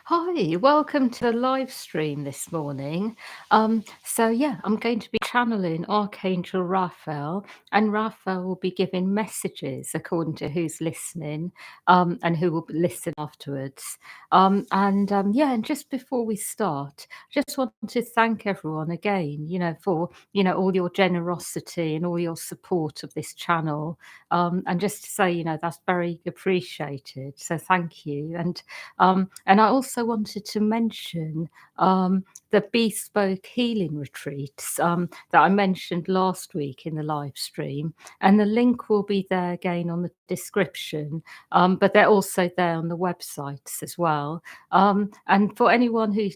Hi, welcome to the live stream this morning. I'm going to be channeling Archangel Raphael, and Raphael will be giving messages according to who's listening, and who will listen afterwards. And just before we start, just want to thank everyone again, for all your generosity and all your support of this channel, and just to say, that's very appreciated. So thank you, and I also wanted to mention the Bespoke Healing Retreats that I mentioned last week in the live stream. And the link will be there again on the description, but they're also there on the websites as well. And for anyone who,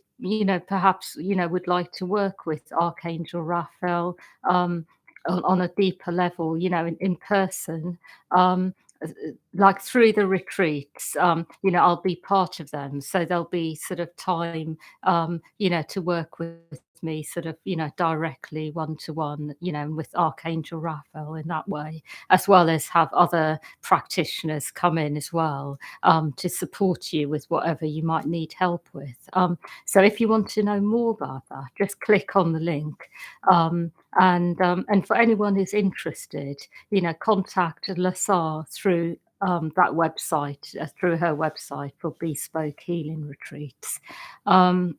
perhaps, would like to work with Archangel Raphael on a deeper level, in person, um, like through the retreats, I'll be part of them. So there'll be sort of time, to work with me sort of, directly one to one, and with Archangel Raphael in that way, as well as have other practitioners come in as well, to support you with whatever you might need help with. So if you want to know more about that, just click on the link. And for anyone who's interested, contact Lasar through that website, through her website for Bespoke Healing Retreats. Um,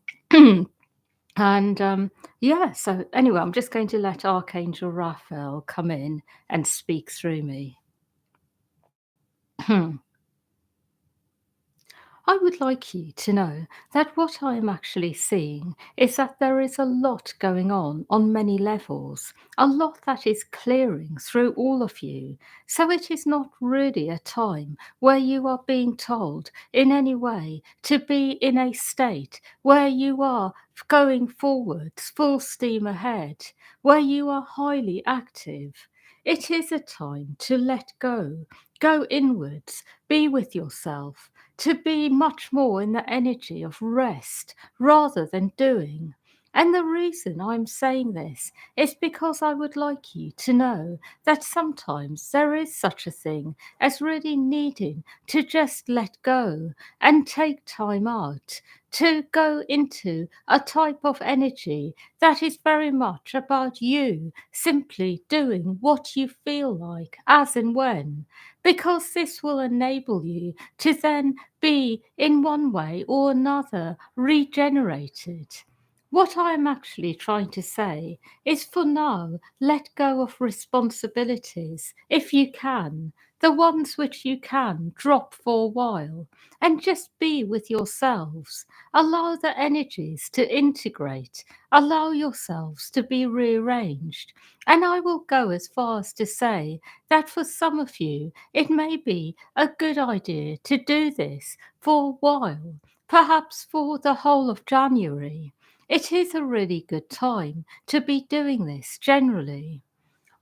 so anyway, I'm just going to let Archangel Raphael come in and speak through me. I would like you to know that what I am actually seeing is that there is a lot going on many levels, a lot that is clearing through all of you. So it is not really a time where you are being told in any way to be in a state where you are going forwards, full steam ahead, where you are highly active. It is a time to let go, go inwards, be with yourself, to be much more in the energy of rest rather than doing. And the reason I'm saying this is because I would like you to know that sometimes there is such a thing as really needing to just let go and take time out to go into a type of energy that is very much about you simply doing what you feel like as and when, because this will enable you to then be, in one way or another, regenerated. What I'm actually trying to say is, for now, let go of responsibilities if you can, the ones which you can drop for a while, and just be with yourselves. Allow the energies to integrate, allow yourselves to be rearranged. And I will go as far as to say that for some of you, it may be a good idea to do this for a while, perhaps for the whole of January. It is a really good time to be doing this generally.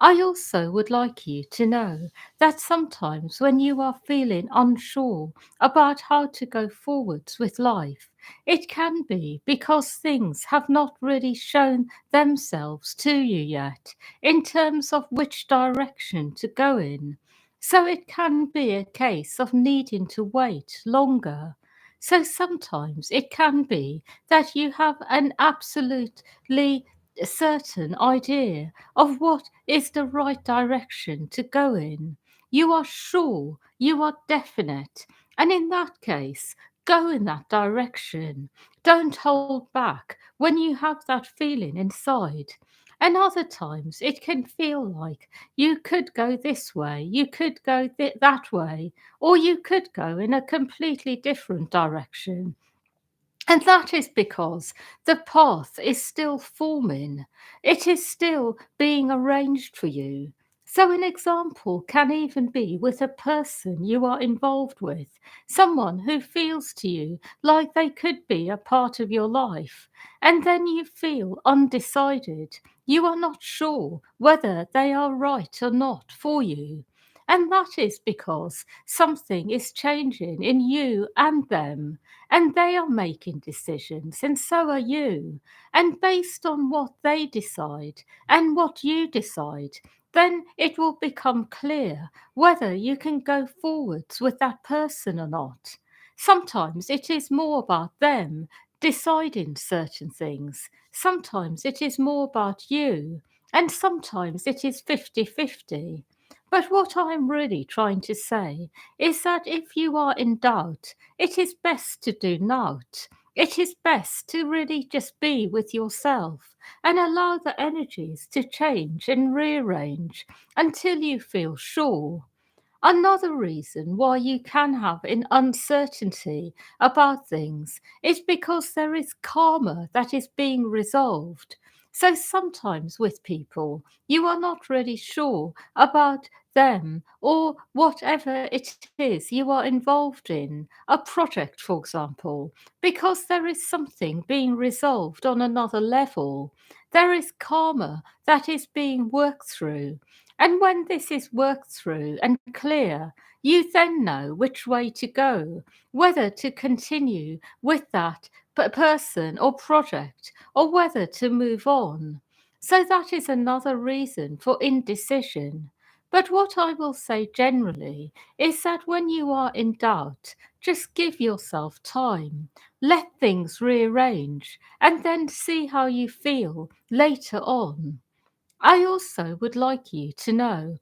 I also would like you to know that sometimes when you are feeling unsure about how to go forwards with life, it can be because things have not really shown themselves to you yet in terms of which direction to go in. So it can be a case of needing to wait longer. So sometimes it can be that you have an absolutely certain idea of what is the right direction to go in. You are sure, you are definite, and in that case, go in that direction. Don't hold back when you have that feeling inside. And other times it can feel like you could go this way, you could go that way, or you could go in a completely different direction. And that is because the path is still forming. It is still being arranged for you. So, an example can even be with a person you are involved with, someone who feels to you like they could be a part of your life, and then you feel undecided. You are not sure whether they are right or not for you. And that is because something is changing in you and them, and they are making decisions, and so are you. And based on what they decide and what you decide, then it will become clear whether you can go forwards with that person or not. Sometimes it is more about them deciding certain things. Sometimes it is more about you. And sometimes it is 50-50. But what I'm really trying to say is that if you are in doubt, it is best to do naught. It is best to really just be with yourself and allow the energies to change and rearrange until you feel sure. Another reason why you can have an uncertainty about things is because there is karma that is being resolved. So sometimes with people, you are not really sure about them or whatever it is you are involved in, a project, for example, because there is something being resolved on another level. There is karma that is being worked through. And when this is worked through and clear, you then know which way to go, whether to continue with that person or project, or whether to move on. So that is another reason for indecision. But what I will say generally is that when you are in doubt, just give yourself time, let things rearrange, and then see how you feel later on. I also would like you to know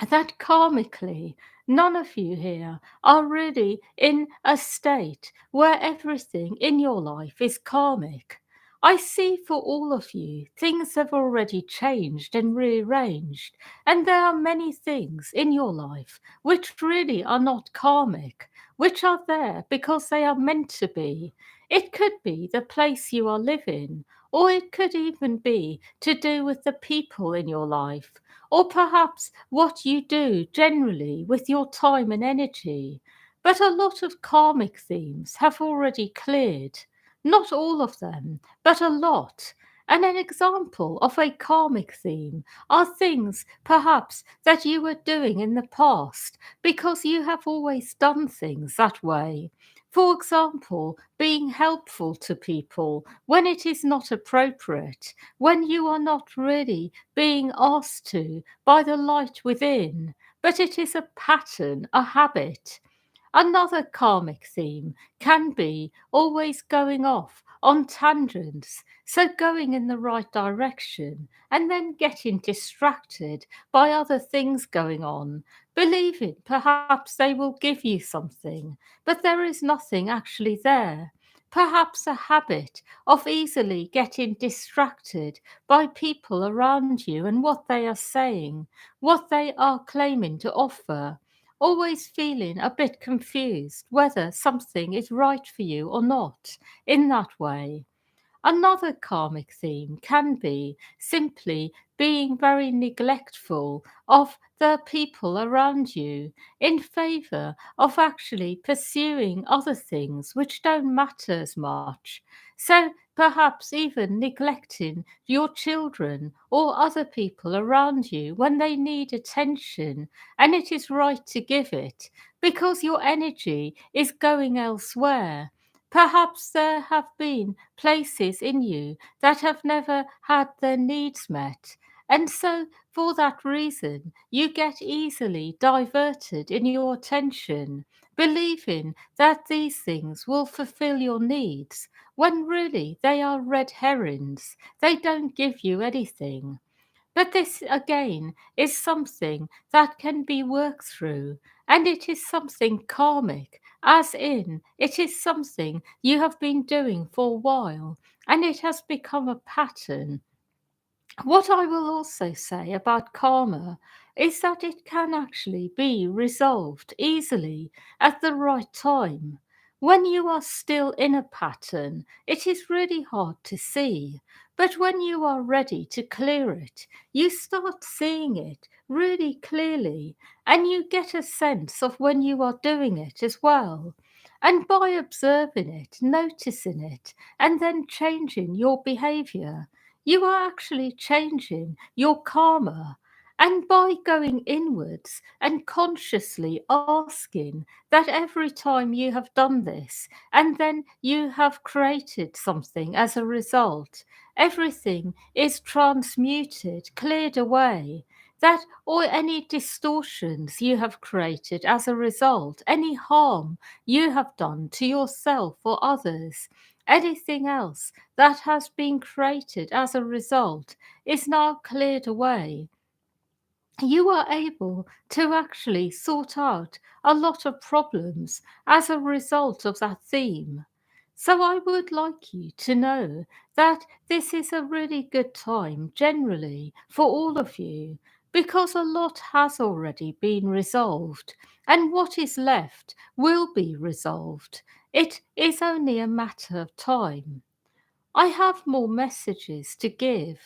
that karmically, none of you here are really in a state where everything in your life is karmic. I see for all of you, things have already changed and rearranged, and there are many things in your life which really are not karmic, which are there because they are meant to be. It could be the place you are living, or it could even be to do with the people in your life, or perhaps what you do generally with your time and energy. But a lot of karmic themes have already cleared. Not all of them, but a lot. And an example of a karmic theme are things perhaps that you were doing in the past because you have always done things that way. For example, being helpful to people when it is not appropriate, when you are not really being asked to by the light within, but it is a pattern, a habit. Another karmic theme can be always going off on tangents, so going in the right direction and then getting distracted by other things going on, believing perhaps they will give you something, but there is nothing actually there. Perhaps a habit of easily getting distracted by people around you and what they are saying, what they are claiming to offer, always feeling a bit confused whether something is right for you or not in that way. Another karmic theme can be simply being very neglectful of the people around you in favor of actually pursuing other things which don't matter as much. So perhaps even neglecting your children or other people around you when they need attention, and it is right to give it because your energy is going elsewhere. Perhaps there have been places in you that have never had their needs met. And so, for that reason, you get easily diverted in your attention, believing that these things will fulfill your needs, when really they are red herrings. They don't give you anything. But this again is something that can be worked through, and it is something karmic, as in it is something you have been doing for a while, and it has become a pattern. What I will also say about karma is that it can actually be resolved easily at the right time. When you are still in a pattern, it is really hard to see. But when you are ready to clear it, you start seeing it really clearly, and you get a sense of when you are doing it as well. And by observing it, noticing it, and then changing your behavior, you are actually changing your karma. And by going inwards and consciously asking that every time you have done this, and then you have created something as a result, everything is transmuted, cleared away, that or any distortions you have created as a result, any harm you have done to yourself or others, anything else that has been created as a result is now cleared away. You are able to actually sort out a lot of problems as a result of that theme. So, I would like you to know that this is a really good time generally for all of you because a lot has already been resolved, and what is left will be resolved. It is only a matter of time. I have more messages to give.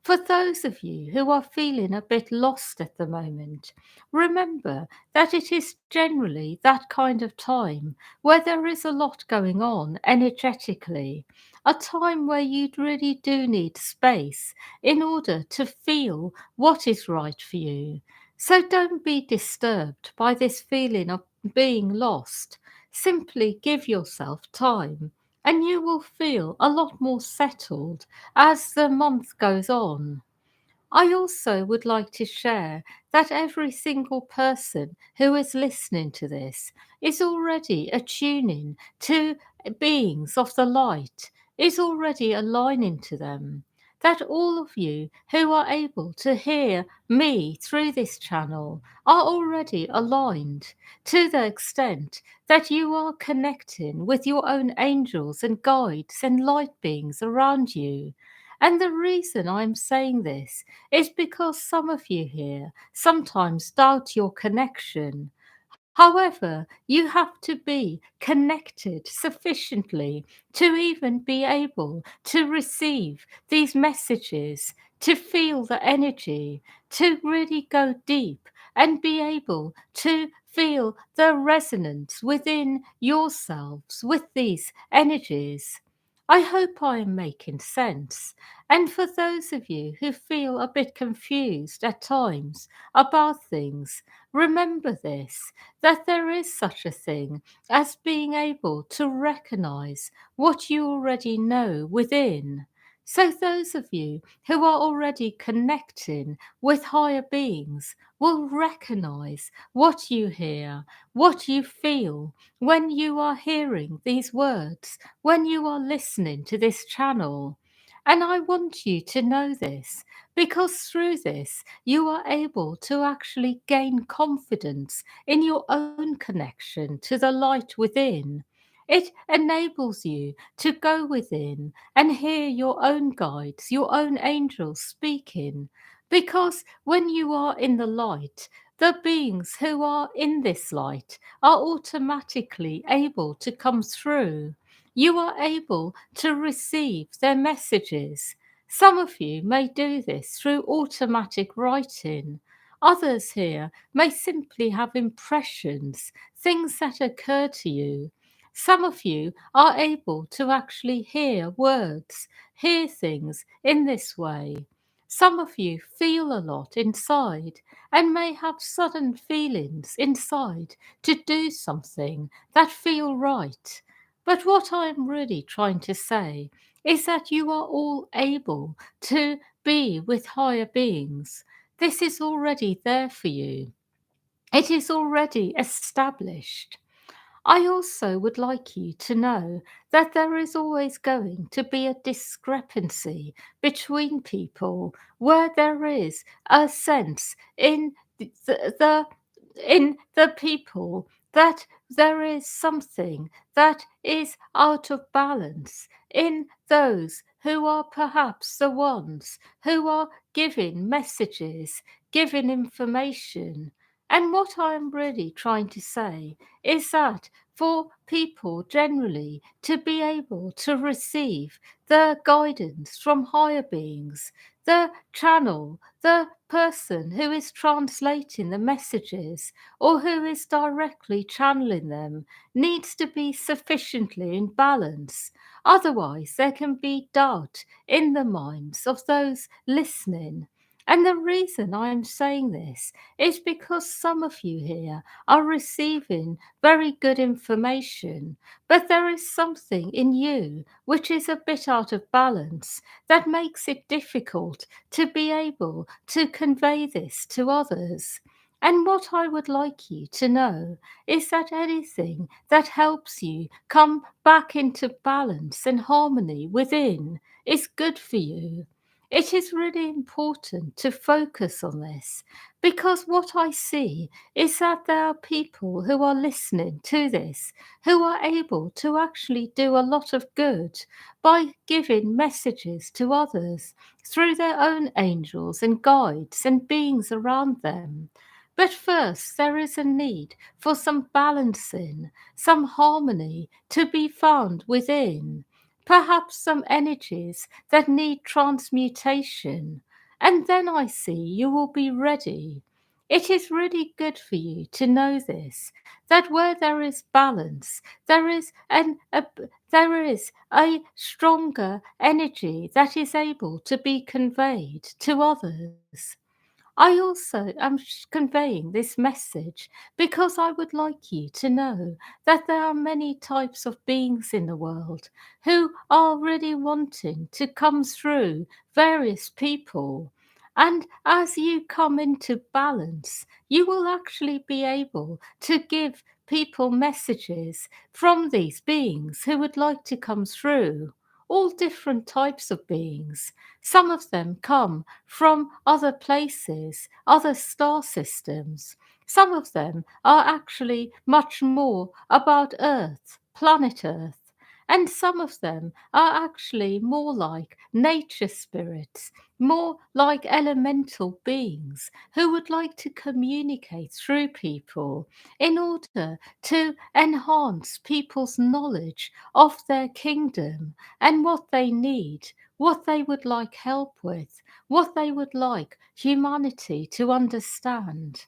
For those of you who are feeling a bit lost at the moment, remember that it is generally that kind of time where there is a lot going on energetically, a time where you really do need space in order to feel what is right for you. So don't be disturbed by this feeling of being lost. Simply give yourself time and you will feel a lot more settled as the month goes on. I also would like to share that every single person who is listening to this is already attuning to beings of the light, is already aligning to them. That all of you who are able to hear me through this channel are already aligned to the extent that you are connecting with your own angels and guides and light beings around you. And the reason I'm saying this is because some of you here sometimes doubt your connection. However, you have to be connected sufficiently to even be able to receive these messages, to feel the energy, to really go deep and be able to feel the resonance within yourselves with these energies. I hope I am making sense. And for those of you who feel a bit confused at times about things, remember this, that there is such a thing as being able to recognize what you already know within. So, those of you who are already connecting with higher beings will recognize what you hear, what you feel when you are hearing these words, when you are listening to this channel. And I want you to know this because through this, you are able to actually gain confidence in your own connection to the light within. It enables you to go within and hear your own guides, your own angels speaking. Because when you are in the light, the beings who are in this light are automatically able to come through. You are able to receive their messages. Some of you may do this through automatic writing. Others here may simply have impressions, things that occur to you. Some of you are able to actually hear words, hear things in this way. Some of you feel a lot inside and may have sudden feelings inside to do something that feel right. But what I'm really trying to say is that you are all able to be with higher beings. This is already there for you. It is already established. I also would like you to know that there is always going to be a discrepancy between people where there is a sense in the in the people that there is something that is out of balance in those who are perhaps the ones who are giving messages, giving information. And what I'm really trying to say is that for people generally to be able to receive the guidance from higher beings, the channel, the person who is translating the messages or who is directly channeling them needs to be sufficiently in balance. Otherwise, there can be doubt in the minds of those listening. And the reason I'm saying this is because some of you here are receiving very good information, but there is something in you which is a bit out of balance that makes it difficult to be able to convey this to others. And what I would like you to know is that anything that helps you come back into balance and harmony within is good for you. It is really important to focus on this because what I see is that there are people who are listening to this who are able to actually do a lot of good by giving messages to others through their own angels and guides and beings around them. But first, there is a need for some balancing, some harmony to be found within. Perhaps some energies that need transmutation. And then I see you will be ready. It is really good for you to know this, that where there is balance, there is a stronger energy that is able to be conveyed to others. I also am conveying this message because I would like you to know that there are many types of beings in the world who are really wanting to come through various people. And as you come into balance, you will actually be able to give people messages from these beings who would like to come through. All different types of beings. Some of them come from other places, other star systems. Some of them are actually much more about Earth, planet Earth. And some of them are actually more like nature spirits, more like elemental beings who would like to communicate through people in order to enhance people's knowledge of their kingdom and what they need, what they would like help with, what they would like humanity to understand.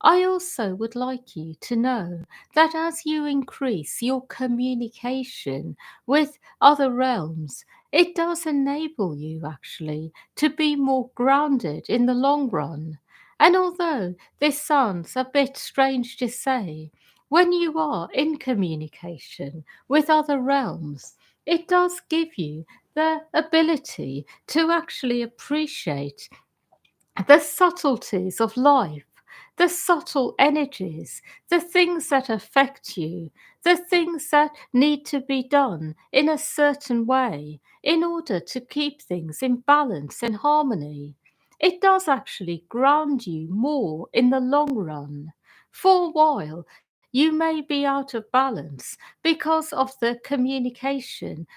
I also would like you to know that as you increase your communication with other realms, it does enable you actually to be more grounded in the long run. And although this sounds a bit strange to say, when you are in communication with other realms, it does give you the ability to actually appreciate the subtleties of life, the subtle energies, the things that affect you, the things that need to be done in a certain way in order to keep things in balance and harmony. It does actually ground you more in the long run. For a while, you may be out of balance because of the communication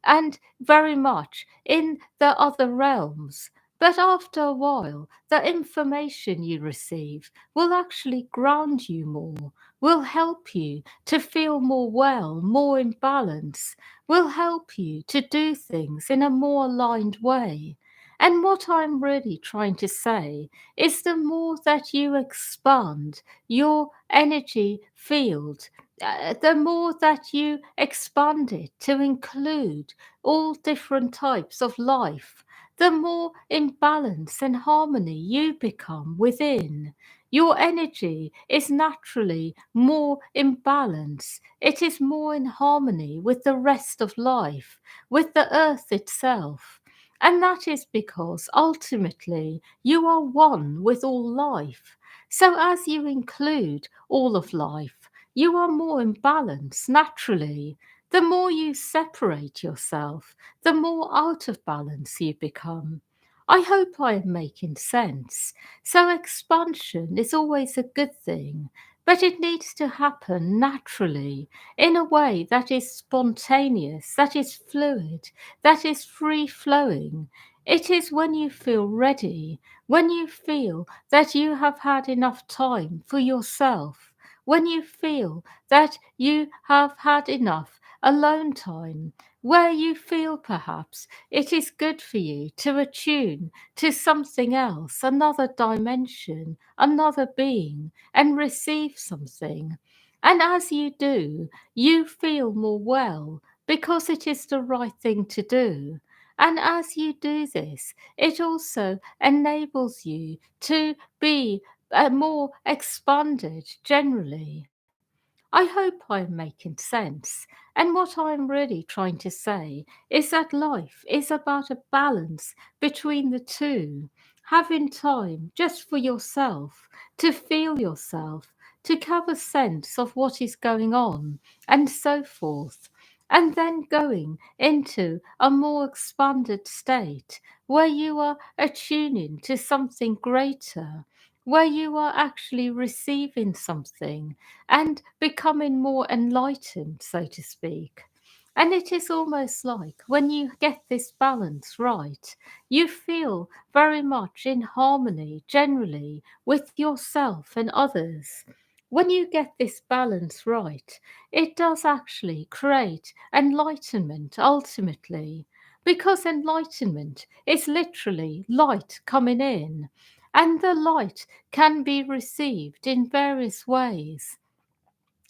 and very much in the other realms, but after a while, the information you receive will actually ground you more, will help you to feel more well, more in balance, will help you to do things in a more aligned way. And what I'm really trying to say is the more that you expand your energy field, the more that you expand it to include all different types of life, the more in balance and harmony you become within. Your energy is naturally more in balance. It is more in harmony with the rest of life, with the earth itself. And that is because ultimately you are one with all life. So as you include all of life, you are more in balance naturally. The more you separate yourself, the more out of balance you become. I hope I am making sense. So, expansion is always a good thing, but it needs to happen naturally in a way that is spontaneous, that is fluid, that is free flowing. It is when you feel ready, when you feel that you have had enough time for yourself, when you feel that you have had enough alone time, where you feel perhaps it is good for you to attune to something else, another dimension, another being, and receive something. And as you do, you feel more well because it is the right thing to do. And as you do this, it also enables you to be more expanded generally. I hope I'm making sense. And what I'm really trying to say is that life is about a balance between the two. Having time just for yourself, to feel yourself, to have a sense of what is going on, and so forth. And then going into a more expanded state where you are attuning to something greater, where you are actually receiving something and becoming more enlightened, so to speak. And it is almost like when you get this balance right, you feel very much in harmony generally with yourself and others. When you get this balance right, it does actually create enlightenment ultimately, because enlightenment is literally light coming in, and the light can be received in various ways.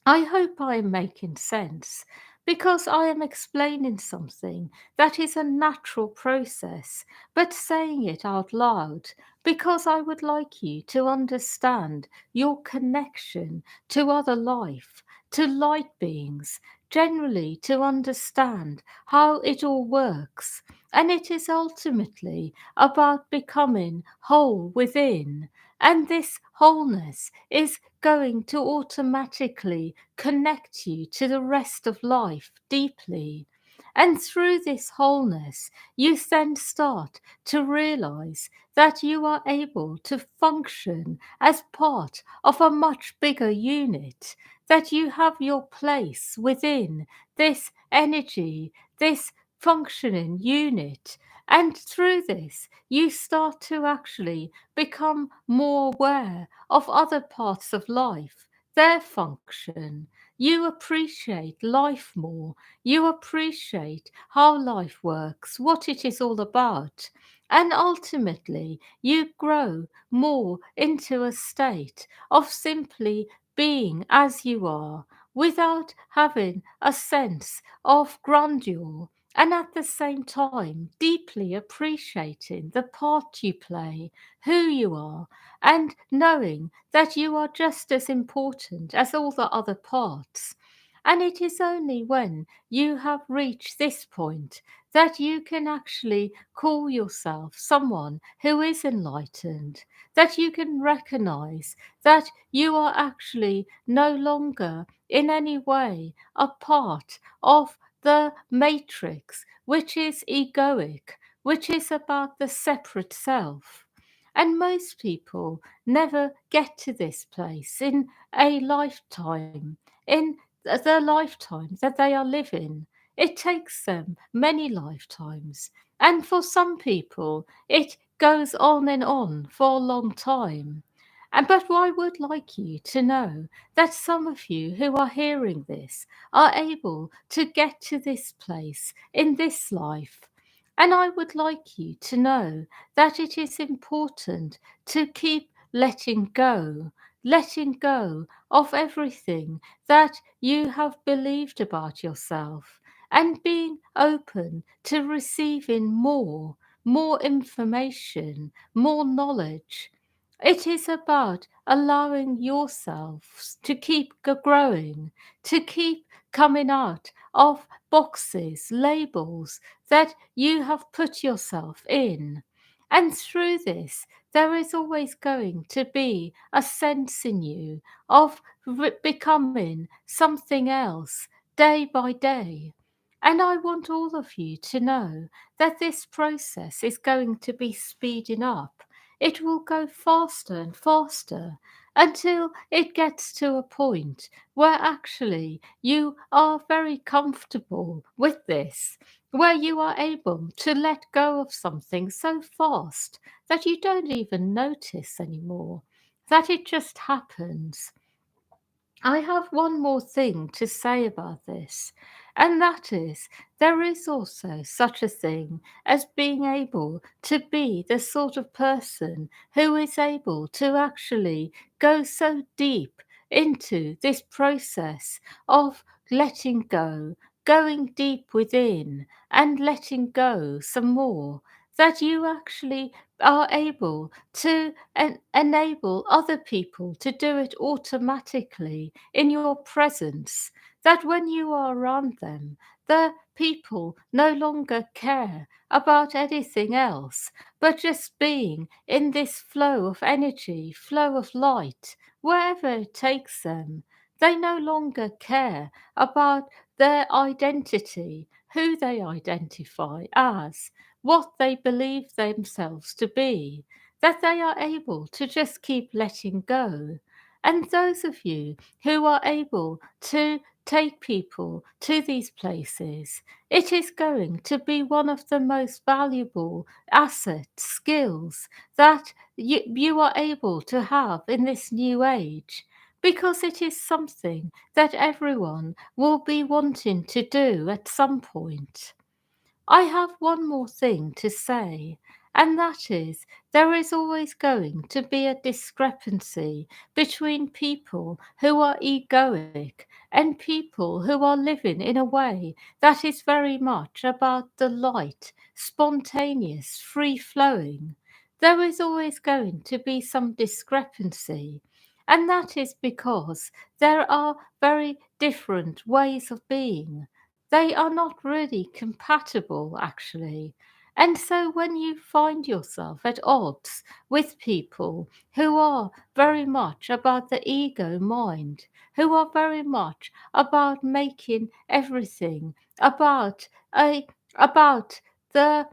I hope I am making sense, because I am explaining something that is a natural process, but saying it out loud because I would like you to understand your connection to other life, to light beings, generally to understand how it all works. And it is ultimately about becoming whole within. And this wholeness is going to automatically connect you to the rest of life deeply. And through this wholeness, you then start to realize that you are able to function as part of a much bigger unit, that you have your place within this energy, this functioning unit. And through this, you start to actually become more aware of other parts of life, their function. You appreciate life more. You appreciate how life works, what it is all about. And ultimately, you grow more into a state of simply being as you are, without having a sense of grandeur, and at the same time deeply appreciating the part you play, who you are, and knowing that you are just as important as all the other parts. And it is only when you have reached this point that you can actually call yourself someone who is enlightened, that you can recognize that you are actually no longer in any way a part of the matrix, which is egoic, which is about the separate self. And most people never get to this place in a lifetime, in the lifetime that they are living. It takes them many lifetimes. And for some people, it goes on and on for a long time. And but I would like you to know that some of you who are hearing this are able to get to this place in this life. And I would like you to know that it is important to keep letting go of everything that you have believed about yourself, and being open to receiving more information, more knowledge. It is about allowing yourselves to keep growing, to keep coming out of boxes, labels that you have put yourself in. And through this, there is always going to be a sense in you of becoming something else day by day. And I want all of you to know that this process is going to be speeding up. It will go faster and faster until it gets to a point where actually you are very comfortable with this, where you are able to let go of something so fast that you don't even notice anymore, that it just happens. I have one more thing to say about this, and that is there is also such a thing as being able to be the sort of person who is able to actually go so deep into this process of letting go, going deep within and letting go some more, that you actually are able to enable other people to do it automatically in your presence. That when you are around them, the people no longer care about anything else, but just being in this flow of energy, flow of light, wherever it takes them. They no longer care about their identity, who they identify as, what they believe themselves to be, that they are able to just keep letting go. And those of you who are able to take people to these places, it is going to be one of the most valuable assets, skills that you are able to have in this new age, because it is something that everyone will be wanting to do at some point. I have one more thing to say, and that is there is always going to be a discrepancy between people who are egoic and people who are living in a way that is very much about the light, spontaneous, free flowing. There is always going to be some discrepancy. And that is because there are very different ways of being. They are not really compatible, actually. And so when you find yourself at odds with people who are very much about the ego mind, who are very much about making everything about a about the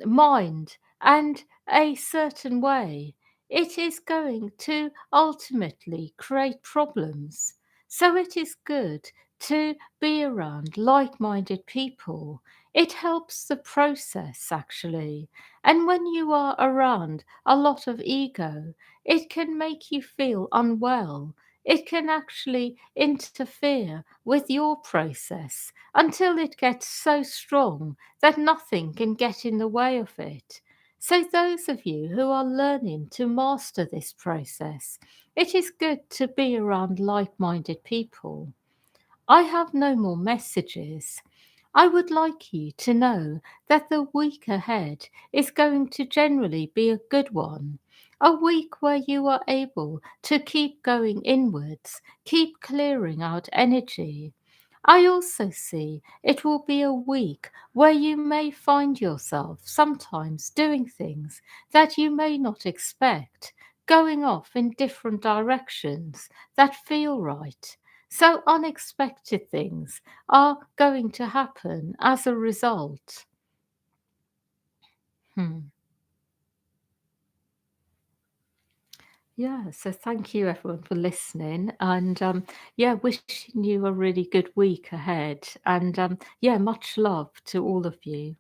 mind and a certain way, it is going to ultimately create problems. So it is good to be around like minded people. It helps the process actually. And when you are around a lot of ego, it can make you feel unwell. It can actually interfere with your process until it gets so strong that nothing can get in the way of it. So, those of you who are learning to master this process, it is good to be around like minded people. I have no more messages. I would like you to know that the week ahead is going to generally be a good one. A week where you are able to keep going inwards, keep clearing out energy. I also see it will be a week where you may find yourself sometimes doing things that you may not expect, going off in different directions that feel right. So unexpected things are going to happen as a result. Hmm. Yeah, so thank you everyone for listening, and yeah, wishing you a really good week ahead, and yeah, much love to all of you.